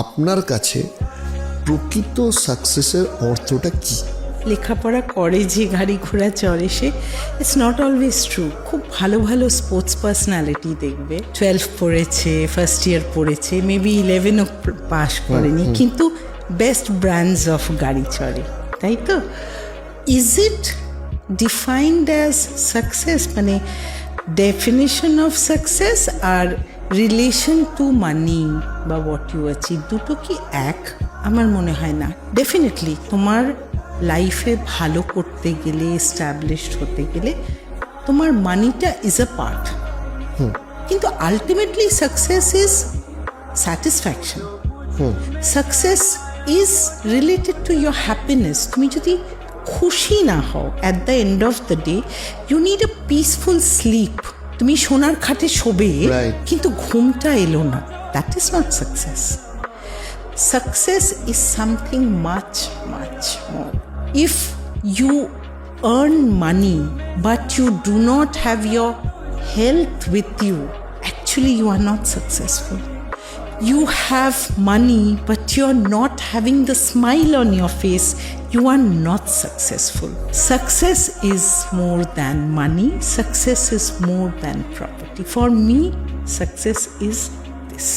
আপনার কাছে প্রকৃত সাকসেসের অর্থটা কি? লেখাপড়া করে যে গাড়ি ঘোড়া চড়ে সে, ইটস নট অলওয়েজ ট্রু। খুব ভালো ভালো স্পোর্টস পার্সোনালিটি দেখবে, 12 পড়েছে, ফার্স্ট ইয়ার পড়েছে, মেবি 11ও পাস করেনি, কিন্তু বেস্ট ব্র্যান্ডস অফ গাড়ি চড়ে, তাই তো? Is it defined as success? মানে ডেফিনেশন অফ সাকসেস আর রিলেশন টু মানি বা হোয়াট ইউ অ্যাচিভ, দুটো কি এক? আমার মনে হয় না। ডেফিনেটলি তোমার লাইফে ভালো করতে গেলে, এস্টাবলিশড হতে গেলে তোমার মানিটা ইজ আ পার্ট, কিন্তু ultimately success is satisfaction. Success is related to your happiness. তুমি যদি খুশি না হও at the end of the day, you need a peaceful sleep. তুমি সোনার খাটে শোবে কিন্তু ঘুমটা এলো না, that is not success. Success is something much, much more. If you earn money but you do not have your health with you, actually you are not successful. You have money but you're not having the smile on your face, you are not successful. Success is more than money. Success is more than property. For me, success is this.